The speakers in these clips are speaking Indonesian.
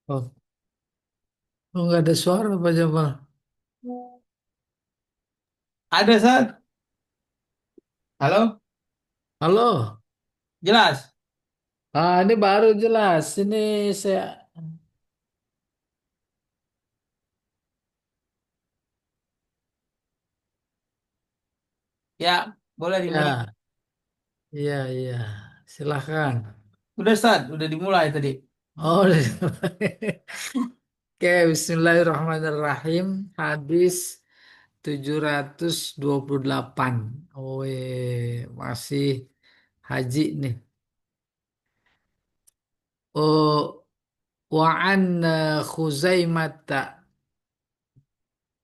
Oh, oh nggak ada suara Pak Jamal. Ada, Sat. Halo? Halo. Jelas? Ini baru jelas. Ini saya. Ya, boleh dimulai. Ya, iya, iya. Silahkan. Udah, Sat. Udah dimulai tadi. Oh, oke. Bismillahirrahmanirrahim. Hadis 728. Oh, masih haji nih. Oh, wa'an Khuzaimata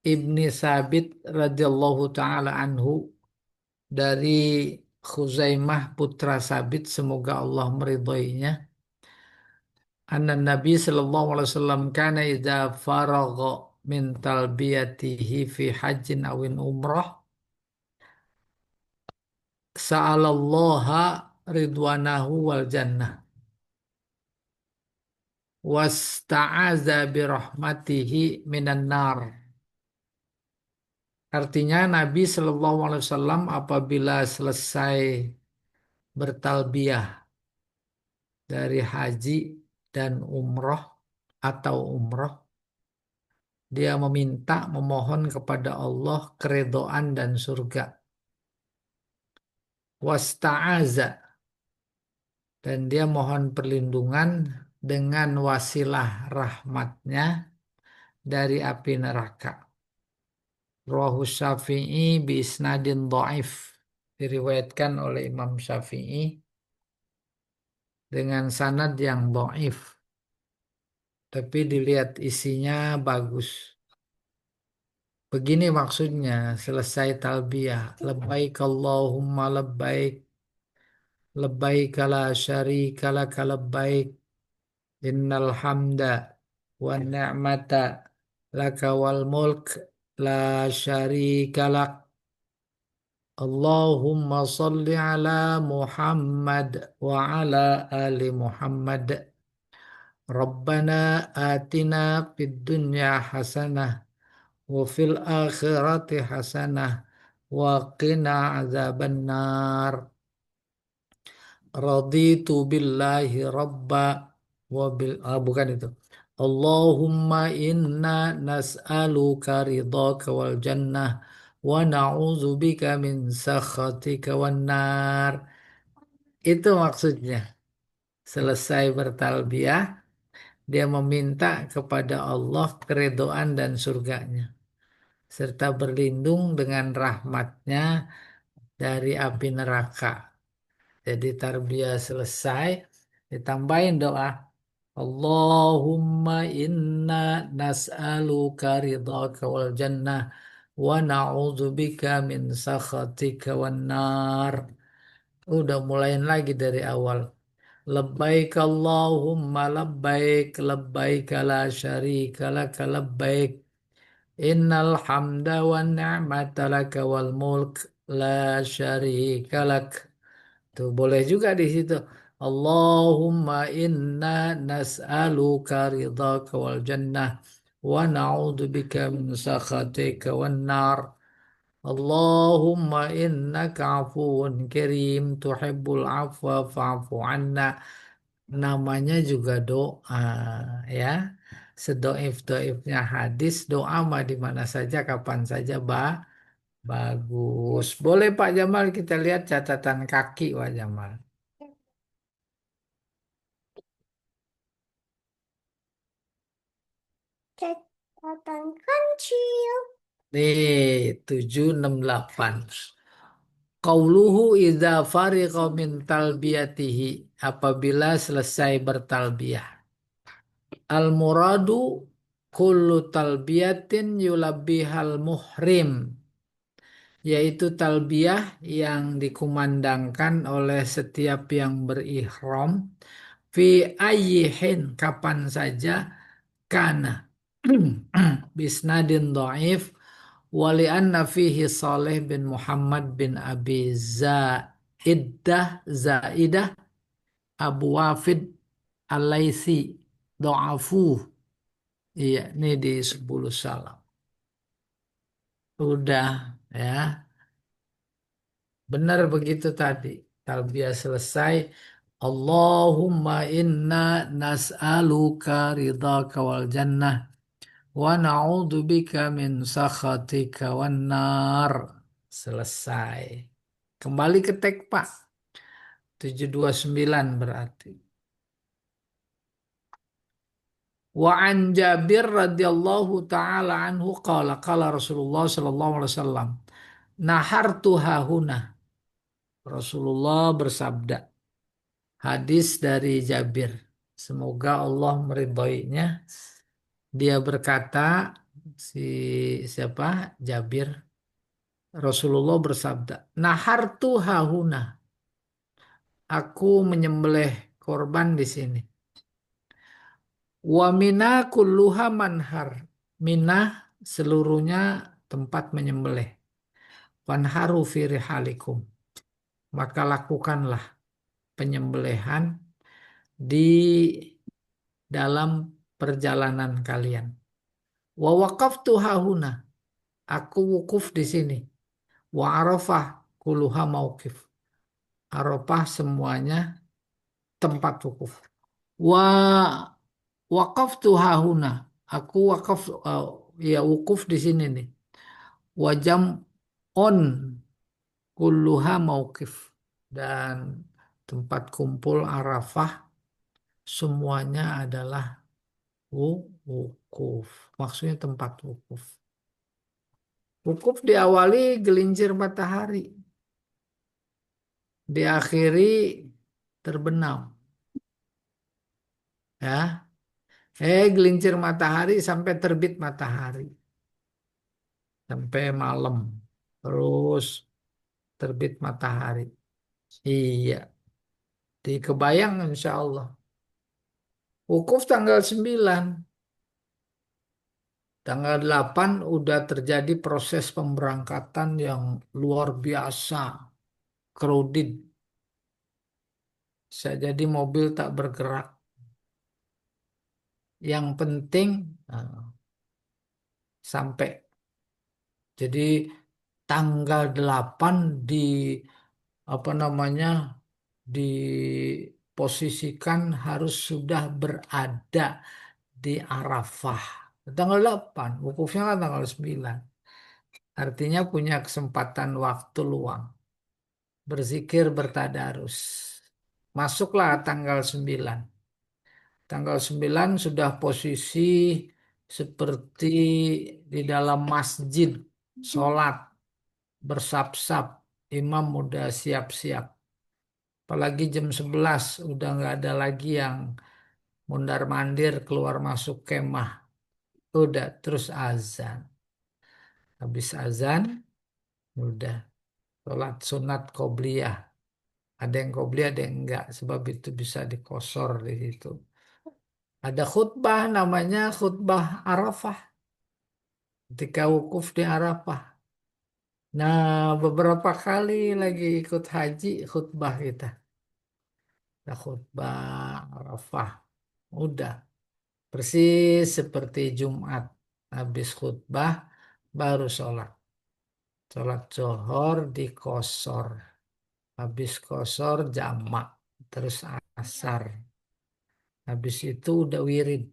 ibni Sabit radhiyallahu taala anhu, dari Khuzaimah putra Sabit, semoga Allah meridhoinya. Anna Nabi sallallahu alaihi wasallam kana idza faragha min talbiyatihi fi hajjin awin umrah sa'alallaha ridwanahu wal jannah wasta'aza birahmatihi minan nar. Artinya Nabi Shallallahu Alaihi Wasallam apabila selesai bertalbiyah dari haji dan umroh atau umroh, dia meminta, memohon kepada Allah keridhaan dan surga. Wasta'aza, dan dia mohon perlindungan dengan wasilah rahmatnya dari api neraka. Rawahu Syafi'i bi isnadin dhaif. Diriwayatkan oleh Imam Syafi'i dengan sanad yang dhaif. Tapi dilihat isinya bagus. Begini maksudnya, selesai talbiyah. Labbaik Allahumma labbaik. Labbaik la syarika laka labbaik. Innal hamda wa ni'mata laka wal mulk la syarika lak. Allahumma salli ala Muhammad wa ala ali Muhammad. Rabbana atina fid dunya hasanah wa fil akhirati hasanah wa qina azabannar. Raditu billahi rabba bukan itu. Allahumma inna nas'aluka ridhaka wal jannah wa na'udzubika min sakhatika wan nar. Itu maksudnya. Selesai bertalbiyah, dia meminta kepada Allah keridhaan dan surganya, serta berlindung dengan rahmatnya dari api neraka. Jadi tarbiyah selesai, ditambahin doa. Allahumma inna nas'aluka ridhaka wal jannah wa na'udzubika min sakhatika wan nar. Udah mulain lagi dari awal. Labbaik Allahumma labbaik labbaik la syarika laka labbaik. Innal hamda wa ni'mata laka wal mulk la syarika lak. Tuh boleh juga di situ. Allahumma inna nas'aluka ridhaka wal jannah wa na'udzubika min sakhatika wan nar. Allahumma innaka afuwun karim tuhibbul afwa fa'fu anna. Namanya juga doa, ya. Sedoif-doifnya hadis, doa mah di mana saja kapan saja bagus. Boleh Pak Jamal kita lihat catatan kaki Pak Jamal. Catatan kancil. Nih, 768. Qauluhu idza fariqa min talbiyatihi, apabila selesai bertalbiyah. Al muradu kullu talbiyatin yulabbihal muhrim, yaitu talbiyah yang dikumandangkan oleh setiap yang berihram fi ayyihin, kapan saja, kana bisnadin dhaif wali anna fihi Saleh bin Muhammad bin Abi Zaidah Abu Wafid Al-Laitsi dha'afu. Iya, ini di 10 salam. Udah ya, benar begitu tadi. Talbiyah selesai. Allahumma inna nas'aluka ridhaka wal jannah wa na'udzubika min sakhatika wan nar. Selesai. Kembali ke tek Pak. 729 berarti. Wa an Jabir radhiyallahu taala anhu qala Rasulullah sallallahu alaihi wasallam nahartu hahuna. Rasulullah bersabda, hadis dari Jabir, semoga Allah meridhoinya. Dia berkata, si siapa? Jabir, Rasulullah bersabda, nahartu hahuna. Aku menyembelih korban di sini. Wa mina kulluha manhar. Minah seluruhnya tempat menyembelih. Wanharu fi rihalikum. Maka lakukanlah penyembelihan di dalam perjalanan kalian. Wa waqaftu hahuna. Aku wukuf di sini. Wa arafah kuluha mauqif. Arafah semuanya tempat wukuf. Wa waqaftu hahuna. Aku wakaf ya wukuf di sini nih. Wajam on kulluha mauqif. Dan tempat kumpul Arafah semuanya adalah wukuf. Maksudnya tempat wukuf. Wukuf diawali gelincir matahari. Diakhiri terbenam. Ya. Gelincir matahari sampai terbit matahari. Sampai malam. Terus terbit matahari. Iya. Dikebayang insya Allah. Wukuf tanggal 9. Tanggal 8 udah terjadi proses pemberangkatan yang luar biasa. Crowded. Bisa jadi mobil tak bergerak. Yang penting sampai. Jadi tanggal 8 di apa namanya diposisikan harus sudah berada di Arafah. Tanggal 8, wukufnya kan tanggal 9. Artinya punya kesempatan waktu luang. Berzikir, bertadarus. Masuklah tanggal 9. Tanggal 9 sudah posisi seperti di dalam masjid, sholat, bersap-sap, imam udah siap-siap. Apalagi jam 11 udah nggak ada lagi yang mondar-mandir keluar masuk kemah. Udah terus azan. Habis azan, udah sholat sunat qobliyah. Ada yang qobliyah, ada yang enggak. Sebab itu bisa dikosor di situ. Ada khutbah namanya khutbah Arafah. Ketika wukuf di Arafah. Nah, beberapa kali lagi ikut haji khutbah kita. Nah, khutbah Arafah. Udah. Persis seperti Jumat. Habis khutbah baru sholat. Sholat zohor di kosor. Habis kosor jamak. Terus asar. Habis itu udah wirid.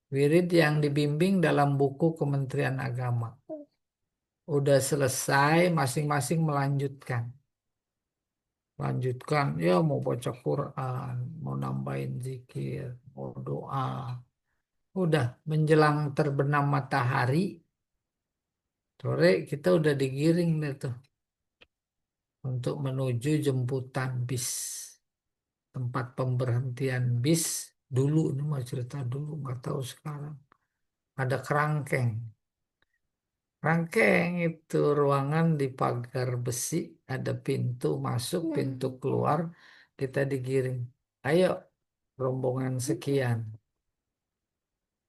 Wirid yang dibimbing dalam buku Kementerian Agama. Udah selesai, masing-masing melanjutkan. Lanjutkan, ya mau baca Quran, mau nambahin zikir, mau doa. Udah menjelang terbenam matahari, sore kita udah digiring deh tuh untuk menuju jemputan bis. Tempat pemberhentian bis dulu, ini mah cerita dulu, nggak tahu sekarang. Ada kerangkeng. Rangkeng itu ruangan di pagar besi, ada pintu masuk, pintu keluar, kita digiring. Ayo, rombongan sekian,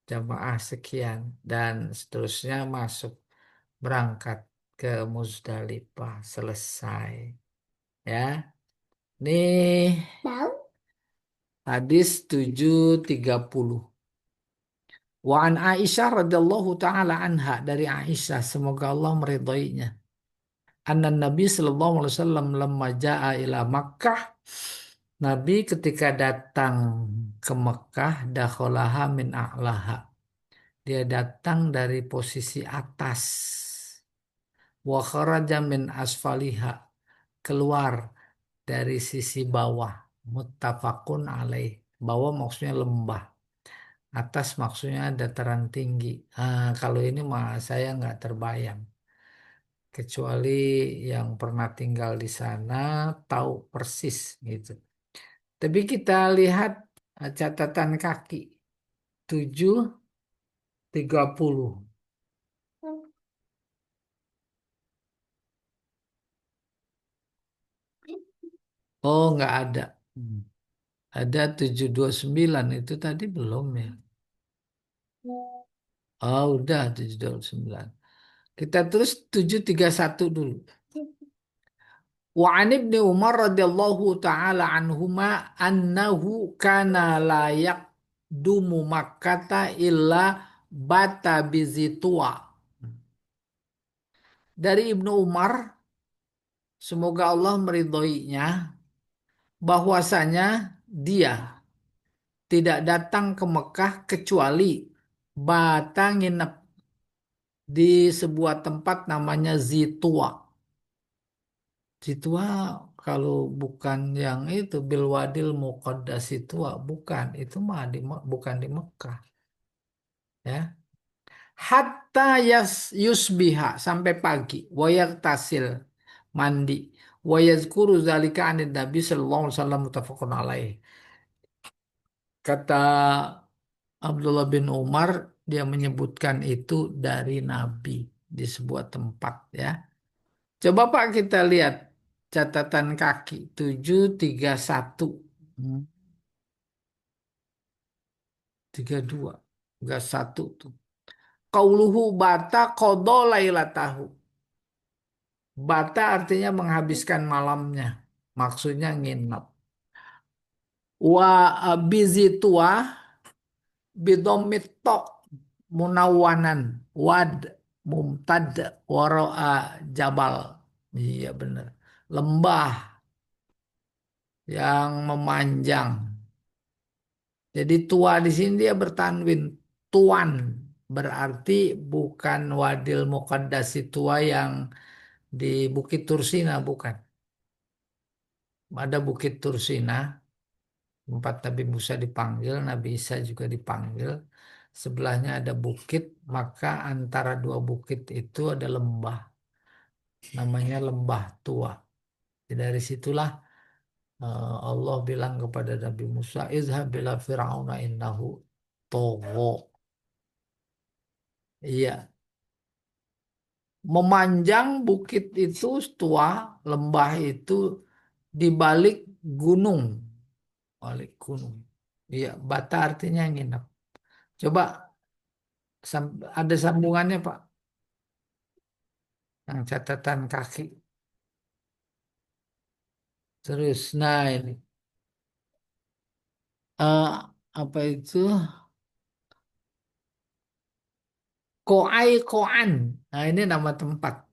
jamaah sekian, dan seterusnya masuk berangkat ke Muzdalifah. Selesai. Ya, nih Tahu? hadis 730. Wa an Aisyah radhiyallahu taala anha, dari Aisyah semoga Allah meridhoinya. Anna Nabi sallallahu alaihi wasallam lamma jaa ila Makkah, Nabi ketika datang ke Mekah, dakhalaha min a'laha. Dia datang dari posisi atas. Wa kharaja min asfaliha, keluar dari sisi bawah. Muttafaqun alaih. Bawah maksudnya lembah. Atas maksudnya dataran tinggi. Kalau ini mah saya nggak terbayang. Kecuali yang pernah tinggal di sana tahu persis gitu. Tapi kita lihat catatan kaki 7:30. Oh, nggak ada. Hmm. Ada 7:29 itu tadi belum ya. Oh, udah 7:29. Kita terus 7:31 dulu. Wa an ibni Umar radhiyallahu taala anhuma annahu kana la yaqdumu Makkata illa bata bizitua. Dari Ibnu Umar, semoga Allah meridhoinya, bahwasanya dia tidak datang ke Mekah kecuali bata nginep di sebuah tempat namanya Zitua. Zitua kalau bukan yang itu Bilwadil Muqaddas Zitua, bukan. Itu mah bukan di Mekah, ya. Hatta yusbiha, sampai pagi, wayak tasil, mandi, wayazkuru zalika anid Nabi sallallahu alaihi wasallam, muttafaqun alaih. Kata Abdullah bin Umar, dia menyebutkan itu dari Nabi di sebuah tempat, ya. Coba Pak kita lihat catatan kaki 7:31. 32. Enggak satu tuh. Qauluhu bata qada lailatahu. Bata artinya menghabiskan malamnya. Maksudnya nginep. Wa bizitua bidomit to munawanan wad mumtad waro'a jabal. Iya benar. Lembah yang memanjang. Jadi tua di sini dia bertanwin tuan, berarti bukan Wadil Muqaddas tua yang di Bukit Tursina, bukan. Ada Bukit Tursina, tempat Nabi Musa dipanggil, Nabi Isa juga dipanggil. Sebelahnya ada bukit, maka antara dua bukit itu ada lembah, namanya Lembah Tua. Jadi dari situlah Allah bilang kepada Nabi Musa, izhab bila fir'auna innahu togho. Iya, memanjang bukit itu tua, lembah itu di balik gunung, balik gunung. Iya, bata artinya nginep. Coba ada sambungannya Pak, yang catatan kaki. Terus, nah ini eh, apa itu? Koai Koan. Nah ini nama tempat.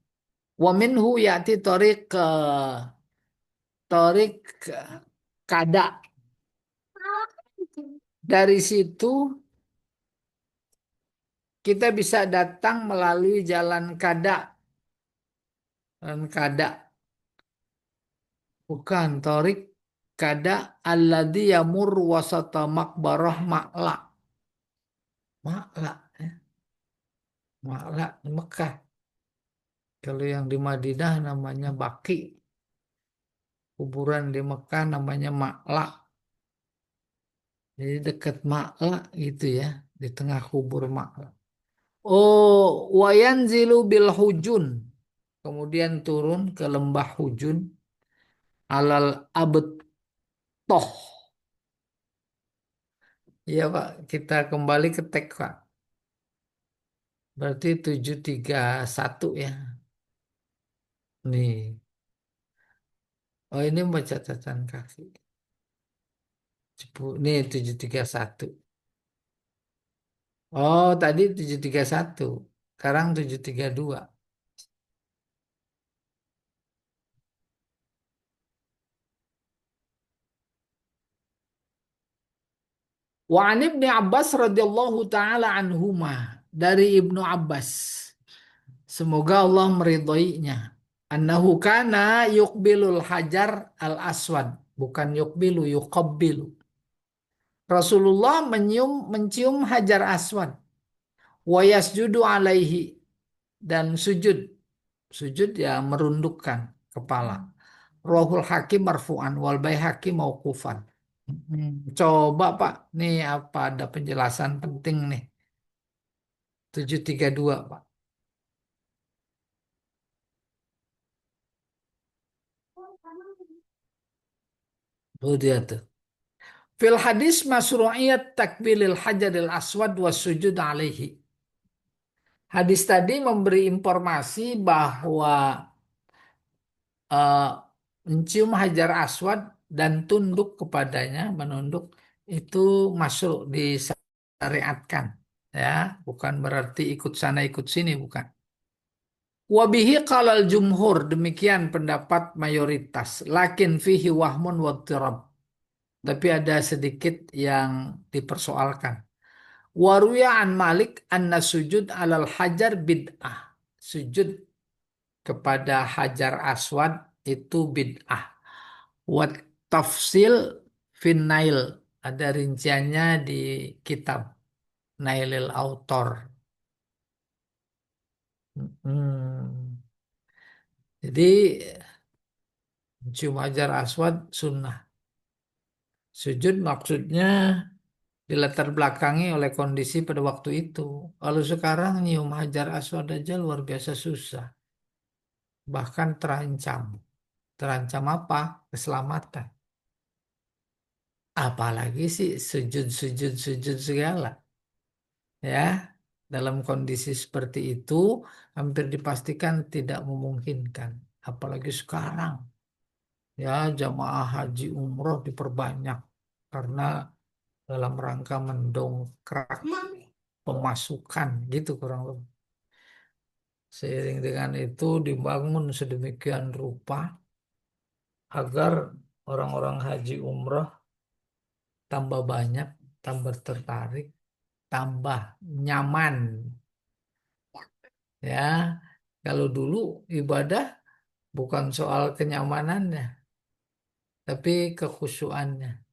Wa minhu ya'ti Torik Kada. Dari situ kita bisa datang melalui jalan Kada. Jalan Kada. Bukan Torik Kada alladhi yamur wasata makbarah Ma'la. Ma'la. Ma'la di Mekah. Kalau yang di Madinah namanya Baki. Kuburan di Mekah namanya Ma'la. Jadi dekat Ma'la gitu ya. Di tengah kubur Ma'la. Oh, wayanzilu bil hujun. Kemudian turun ke lembah Hujun. Alal abetoh. Iya Pak, kita kembali ke teks Pak. Berarti 7:31 ya. Nih. Oh ini mau catatan kaki. Nih 7:31. Oh, tadi 731. Sekarang 732. Wa an Ibnu Abbas radhiyallahu taala anhuma, dari Ibnu Abbas, semoga Allah meridhoinya. Annahu kana yuqbilul hajar al aswad, bukan yuqbilu, yuqabbilu. Rasulullah mencium hajar aswad, wa yasjudu alaihi, dan sujud. Sujud ya merundukkan kepala. Rohul Hakim marfu'an wal Baihaqi mauqufan. Coba Pak, nih apa ada penjelasan penting nih. 732 Pak. Tuh dia tuh. Fil hadis masru'iyat takbilil hajaril aswad was sujud alaihi. Hadis tadi memberi informasi bahwa eh, mencium hajar aswad dan tunduk kepadanya, menunduk, itu masuk disyariatkan. Ya, bukan berarti ikut sana ikut sini, bukan. Wabihi qalal jumhur, demikian pendapat mayoritas. Lakin fihi wahmun wa tirab. Tapi ada sedikit yang dipersoalkan. Waruya an Malik anna sujud alal hajar bid'ah. Sujud kepada hajar aswad itu bid'ah. Wat tafsil fin nail. Ada rinciannya di kitab Nailil Autor. Hmm. Jadi cium hajar aswad sunnah. Sujud maksudnya dilatar belakangi oleh kondisi pada waktu itu. Kalau sekarang nyium hajar aswad aja luar biasa susah. Bahkan terancam. Terancam apa? Keselamatan. Apalagi sih sujud segala. Ya, dalam kondisi seperti itu hampir dipastikan tidak memungkinkan. Apalagi sekarang. Ya, jamaah haji umroh diperbanyak. Karena dalam rangka mendongkrak pemasukan gitu kurang lebih. Seiring dengan itu dibangun sedemikian rupa agar orang-orang haji umroh tambah banyak, tambah tertarik, tambah nyaman. Ya, kalau dulu ibadah bukan soal kenyamanannya, tapi kekhusyuannya.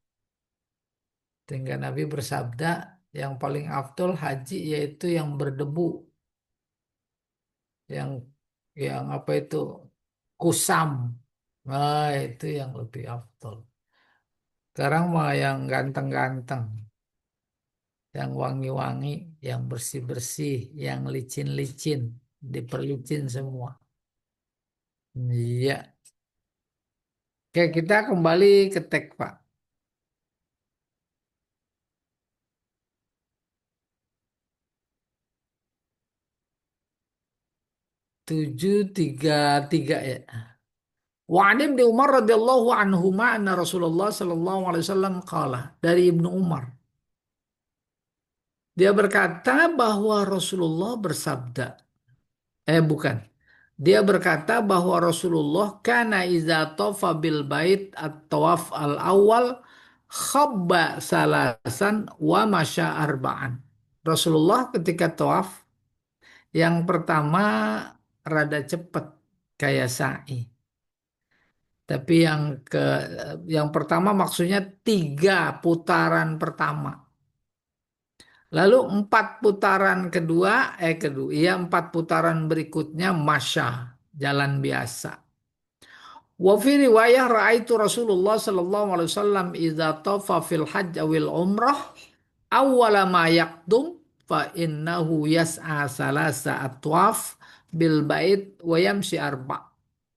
Sehingga Nabi bersabda, yang paling afdol haji yaitu yang berdebu, yang apa itu, kusam. Nah, itu yang lebih afdol. Sekarang mah yang ganteng-ganteng, yang wangi-wangi, yang bersih-bersih, yang licin-licin, diperlicin semua. Iya. Oke, kita kembali ke teks, Pak. 733 ya. Wa an Ibnu Umar radhiyallahu anhuma anna Rasulullah sallallahu alaihi wasallam qala, dari Ibnu Umar. Dia berkata bahwa Rasulullah bersabda, bukan. Dia berkata bahwa Rasulullah kana iza tafa bil bait at-tawaf al-awwal khabba salasan wa masya arba'an. Rasulullah ketika tawaf yang pertama rada cepat kayak sa'i. Tapi yang pertama maksudnya 3 putaran pertama. Lalu 4 putaran kedua, iya 4 putaran berikutnya masya, jalan biasa. Wa fi riwayah ra'aitu Rasulullah sallallahu alaihi wasallam idza tafa fil hajj awil umrah awwala ma yaqdum fa innahu yas'a salasa atwaf bil bait wa yamshi arba.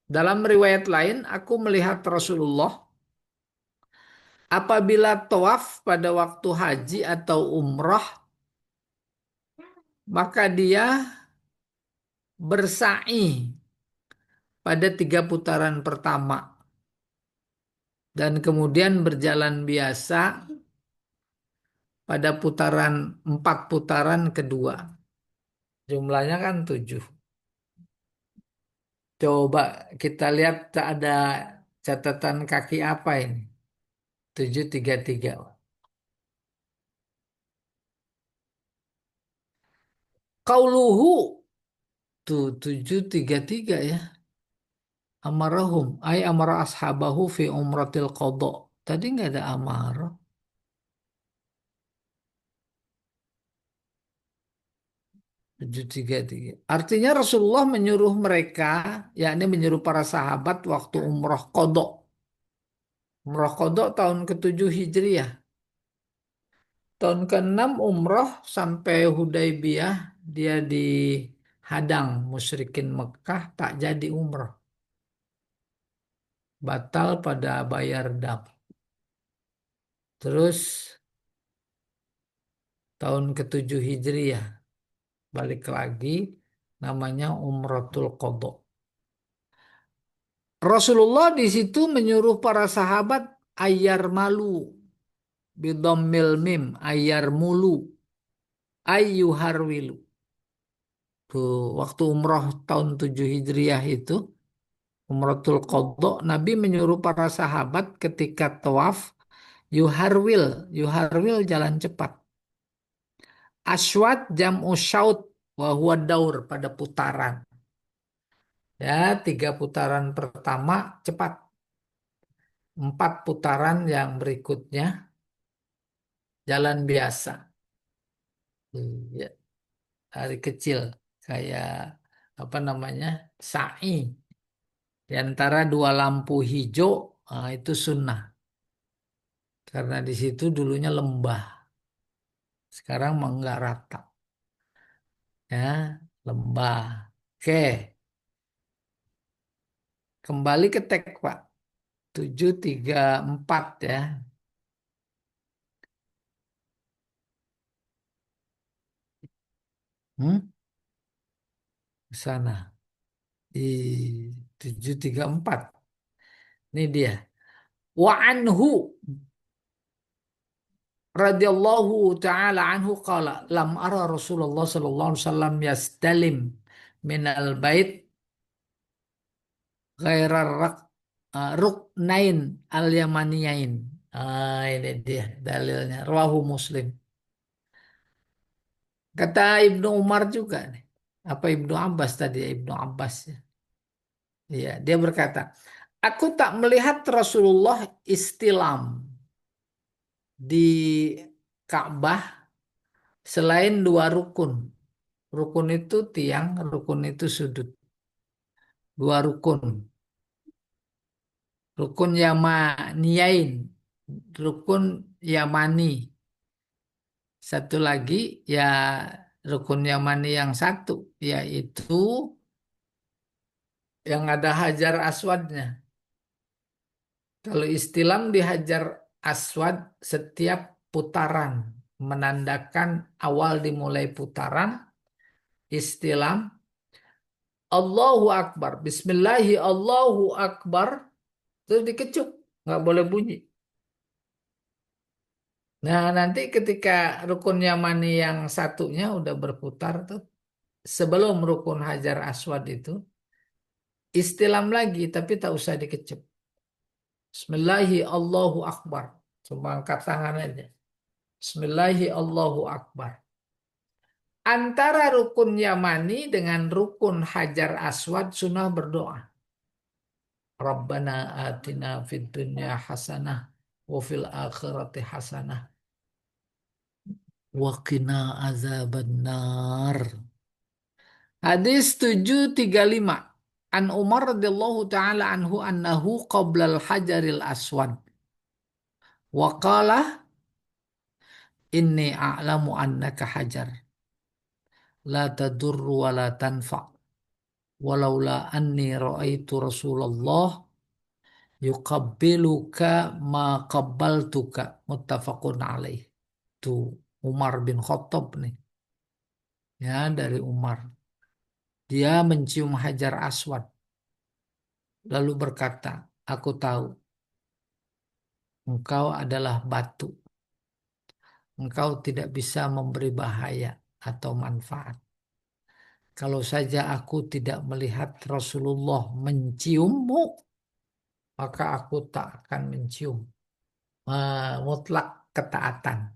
Dalam riwayat lain aku melihat Rasulullah apabila tawaf pada waktu haji atau umrah, maka dia bersa'i pada 3 putaran pertama dan kemudian berjalan biasa pada putaran 4 putaran kedua. Jumlahnya kan 7. Coba kita lihat ada catatan kaki apa ini? 733. Qauluhu tuh 733 ya. Amarahum ay amara ashabahu fi umratil qadha. Tadi nggak ada amarah. 733. Artinya Rasulullah menyuruh mereka, yakni menyuruh para sahabat waktu umrah qadha. Umrah qadha tahun ke-7 Hijriah. Tahun ke-6 umrah sampai Hudaybiyah dia dihadang musyrikin Mekah tak jadi umrah. Batal pada bayar dam. Terus tahun ke-7 Hijriah balik lagi namanya Umratul Qadha. Rasulullah di situ menyuruh para sahabat ayar malu bidammil mim ayar mulu ayyuharwilu. Tuh, waktu umrah tahun 7 Hijriah itu Umratul Qadha Nabi menyuruh para sahabat ketika tawaf yuharwil, yuharwil jalan cepat. Aswad jam'u syaut wa huwa daur pada putaran. Ya, 3 putaran pertama cepat. 4 putaran yang berikutnya jalan biasa. Ya, hari kecil kayak apa namanya? Sa'i. Di antara 2 lampu hijau itu sunnah. Karena di situ dulunya lembah. Sekarang mah nggak rata. Ya, lembah. Oke, kembali ke teks Pak. 734 ya. Hmm? Ke sana. Di 734. Ini dia. Wa anhu radhiyallahu taala anhu qala lam ara Rasulullah sallallahu alaihi wasallam yastalim min al bait ghairar ruknain al yamaniyain. Ini dia dalilnya. Rawahu Muslim. Kata Ibnu Umar juga nih. Apa Ibnu Abbas tadi ya? Ibnu Abbas ya. Iya, dia berkata, aku tak melihat Rasulullah istilam di Ka'bah selain 2 rukun. Rukun itu tiang, rukun itu sudut. 2 rukun. Rukun Yamaniyain, rukun Yamani. Satu lagi ya rukun Yamani yang satu, yaitu yang ada Hajar Aswadnya. Kalau istilam di Hajar Aswad setiap putaran menandakan awal dimulai putaran, istilam Allahu Akbar, Bismillahi Allahu Akbar, terus dikecup, nggak boleh bunyi. Nah, nanti ketika rukun Yamani yang satunya udah berputar tuh, sebelum rukun Hajar Aswad itu, istilam lagi, tapi tak usah dikecup. Bismillahi Allahu Akbar. Cuma angkat tangan aja. Bismillahi Allahu Akbar. Antara rukun Yamani dengan rukun Hajar Aswad sunnah berdoa. Rabbana atina fid dunya hasanah wa fil akhirati hasanah wa qina azabannar. Hadis 735. An Umar radhiyallahu taala anhu annahu qablal hajaril aswad. Wa qala inni a'lamu annaka hajar la tadurru wa la tanfa. Walaula anni ra'aitu Rasulullah yuqabbiluka ma qabbaltuka muttafaqun alaih. Itu Umar bin Khattab nih. Ya, dari Umar. Dia mencium Hajar Aswad lalu berkata, "Aku tahu engkau adalah batu engkau tidak bisa memberi bahaya atau manfaat. Kalau saja aku tidak melihat Rasulullah menciummu, maka aku tak akan mencium. Mutlak ketaatan.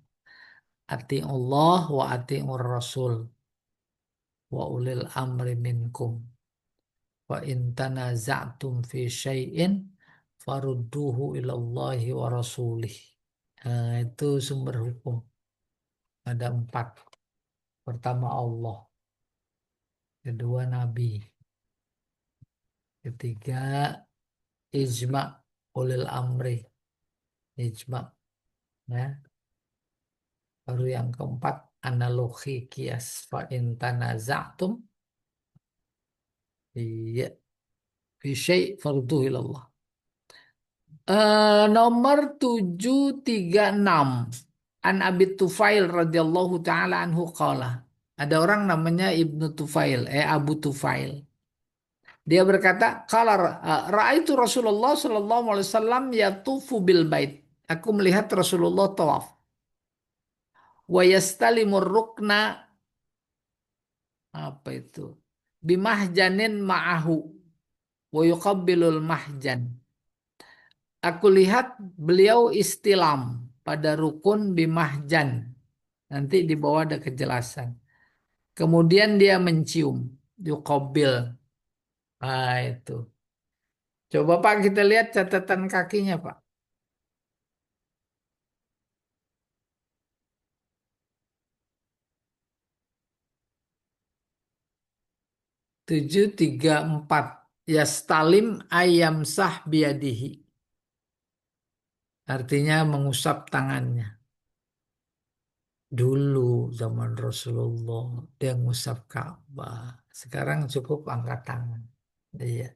Ati Allah wa ati'ur Rasul wa ulil amri minkum. Wa in tanaza'tum fi syai'in farudduhu ilallahi wa rasulih. Nah, itu sumber hukum. Ada empat. Pertama Allah. Kedua Nabi. Ketiga ijma ulil amri. Ijma. Ya. Baru yang keempat analogi kias. Fa in tanaza'tum iya fi syai' farudduhu ilallah. Nomor 736 An Abi Tufail radhiyallahu taala anhu qala. Ada orang namanya Ibnu Tufail, Abu Tufail. Dia berkata, "Qala raaitu Rasulullah sallallahu alaihi wasallam yatufu bil bait." Aku melihat Rasulullah tawaf. Wa yastalimur rukna apa itu? Bimahjanin ma'ahu wa yuqabbilul mahjan. Aku lihat beliau istilam pada rukun bimahjan. Nanti di bawah ada kejelasan. Kemudian dia mencium, yuqabbil. Ah, itu. Coba Pak kita lihat catatan kakinya Pak. 734. Yastalim ayam sah biadihi. Artinya mengusap tangannya. Dulu zaman Rasulullah dia ngusap Ka'bah. Sekarang cukup angkat tangan. Iya.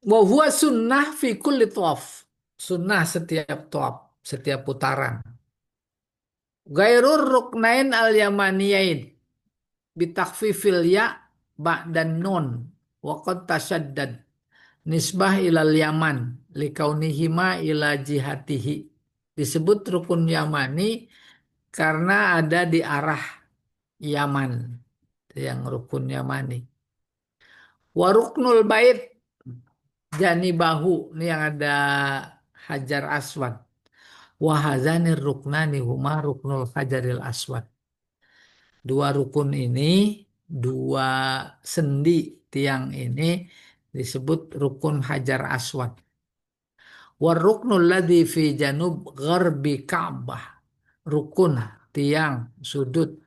Wa huwa sunnah fi kulli tawaf. Sunnah setiap tawaf, setiap putaran. Gairur ruknain al-yamaniyain bitakfifil ya dan nun wa qad tashaddad nisbah ilal yaman likaunihima ila jihatihi. Disebut rukun Yamani karena ada di arah Yaman. Yang rukun Yamani. Wa ruknul bait janibahu. Ini yang ada Hajar Aswad. Wahazanir ruknani huma ruknul hajaril aswad. Dua rukun ini, dua sendi tiang ini disebut rukun hajar aswad. Waruknul ladzi fi janub gharbi Ka'bah. Rukun tiang sudut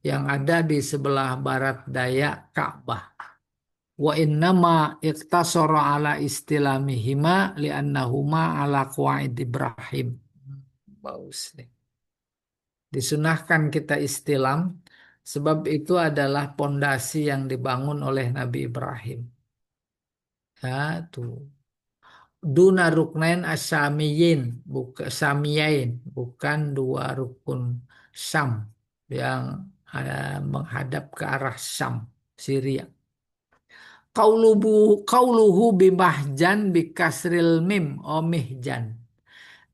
yang ada di sebelah barat daya Ka'bah. Wa innama iktasara ala istilamihima li'annahuma ala qawaid Ibrahim. Bagus nih. Disunahkan kita istilam sebab itu adalah pondasi yang dibangun oleh Nabi Ibrahim. Ya, tuh. Duna ruknain asyamiyin, bukan samiyain, bukan dua rukun Syam yang menghadap ke arah Syam, Syria. Qauluhu bimahjan bikasril mim o mihjan.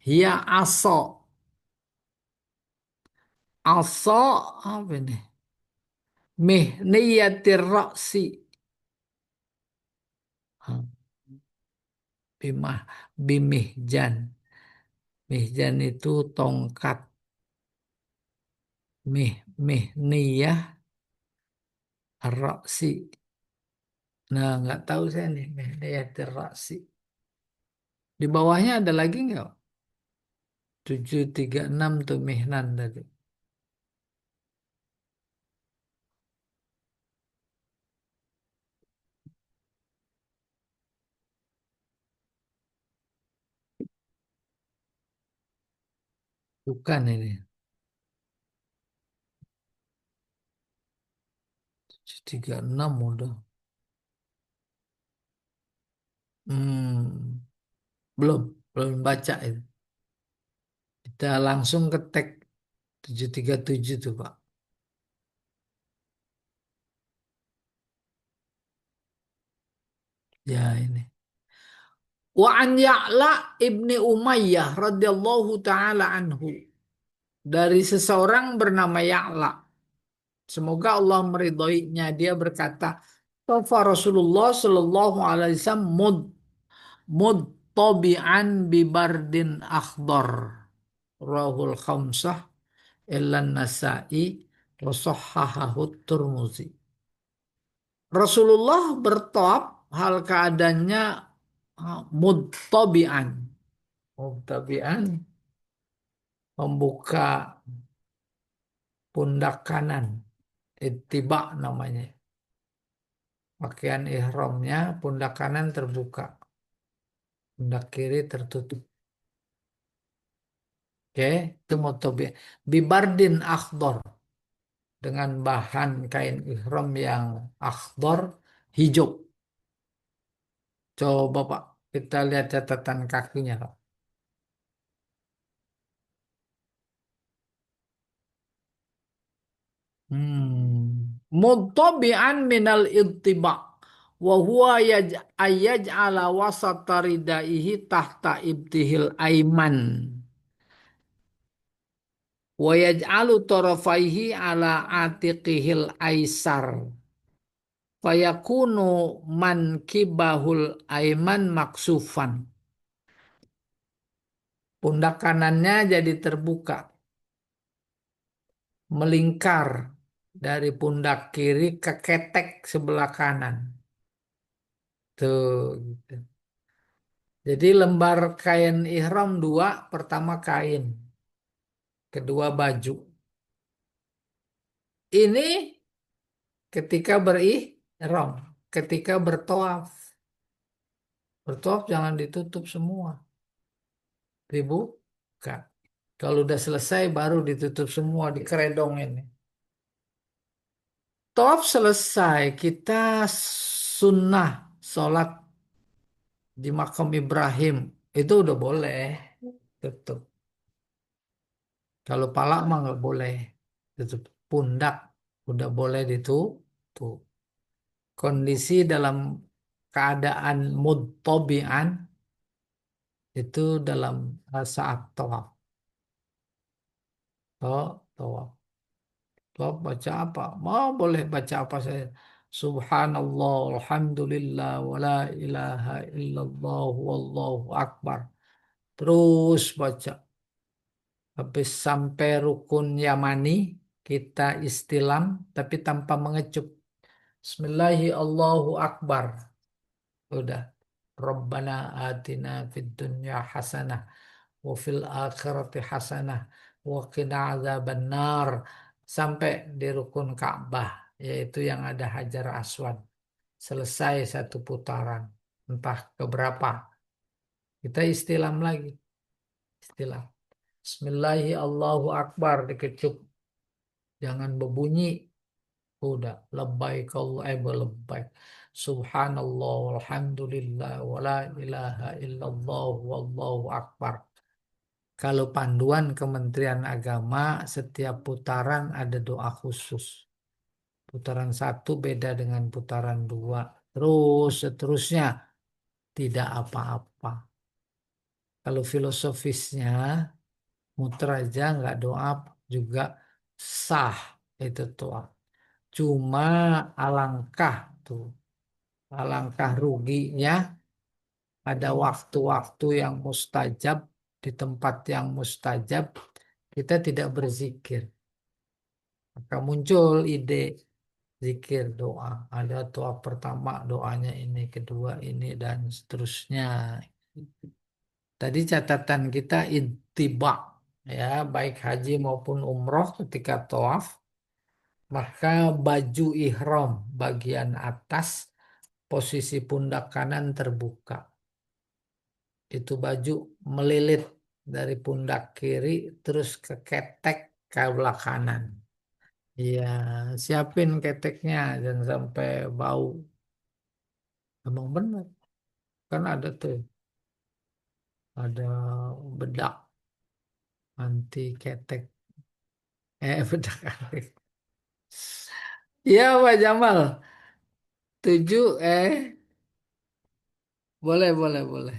Hiya aso. Aso apa ini? Mihniyatir ra'si. Bimah, bimihjan. Mihjan itu tongkat. Mihniyah ra'si. Nah, nggak tahu saya nih. Mihniyatir ra'si. Di bawahnya ada lagi nggak? 736 tuh mihnan tadi. Bukan ini. 736 udah. Hmm, belum. Belum baca itu. Kita langsung ke tag 737 tuh Pak. Ya ini. Wa an Ya'la ibni Umayyah radhiyallahu taala anhu, dari seseorang bernama Ya'la, semoga Allah meridhoinya, dia berkata, Tofa Rasulullah sallallahu alaihi wasallam mudtabi'an bibardin akhdar, rahul khamsah illan Nasa'i wa sahhahahu Tirmidzi. Rasulullah bertop hal keadaannya mudtabi'an. Mudtabi'an membuka pundak kanan, ittiba namanya. Pakaian ihramnya pundak kanan terbuka, pundak kiri tertutup. Oke, itu mudtabi'an. Bibardin akhdar, dengan bahan kain ihram yang akhdar, hijau. Coba Pak, kita lihat catatan kakinya Pak. Muttabi'an minal ittiba wa huwa yaj'ala wasata ridaihi tahta ibtihil aiman wa yaj'alu tarafaihi ala atiqihil aisar fayakunu mankibahul aiman maksufan. Pundak kanannya jadi terbuka, melingkar dari pundak kiri ke ketek sebelah kanan. Tuh, gitu. Jadi lembar kain ihram dua, pertama kain, kedua baju. Ini ketika berihram, ketika bertawaf. Bertawaf jangan ditutup semua, dibuka. Kalau udah selesai baru ditutup semua, dikeredong ini. Tawaf selesai, kita sunnah sholat di makam Ibrahim itu udah boleh tutup. Kalau pala mah nggak boleh tutup. Pundak udah boleh ditutup. Kondisi dalam keadaan mudtobian itu dalam saat tawaf. Oh, tawaf. Tawaf baca apa? Mau boleh baca apa saja. Subhanallah, alhamdulillah, wala ilaha illallah, wallahu akbar. Terus baca. Habis sampai rukun Yamani, kita istilam tapi tanpa mengecup. Bismillahi Allahu Akbar. Udah. Rabbana atina fid dunya hasanah wa fil akhirati hasanah wa qina adzabannar, sampai di rukun Ka'bah, yaitu yang ada Hajar Aswad. Selesai satu putaran, entah keberapa. Kita istilam lagi. Istilam. Bismillahi Allahu Akbar dikecup. Jangan berbunyi. Udah, lebbaik Allah, lebbaik. Subhanallah, walhamdulillah, wala ilaha illallah, wallahu akbar. Kalau panduan Kementerian Agama, setiap putaran ada doa khusus. Putaran satu beda dengan putaran dua. Terus seterusnya, tidak apa-apa. Kalau filosofisnya, muter aja nggak doa juga sah itu doa. Cuma alangkah tuh, alangkah ruginya ada waktu-waktu yang mustajab, di tempat yang mustajab kita tidak berzikir. Maka muncul ide zikir doa. Ada doa pertama, doanya ini, kedua ini, dan seterusnya. Tadi catatan kita ittiba, ya, baik haji maupun umroh ketika tawaf, maka baju ihram bagian atas posisi pundak kanan terbuka. Itu baju melilit dari pundak kiri terus ke ketek sebelah kanan. Iya, siapin keteknya jangan sampai bau. Emang benar, kan ada tuh, ada bedak anti ketek. Bedak anti. Iya Pak Jamal, tujuh boleh boleh boleh.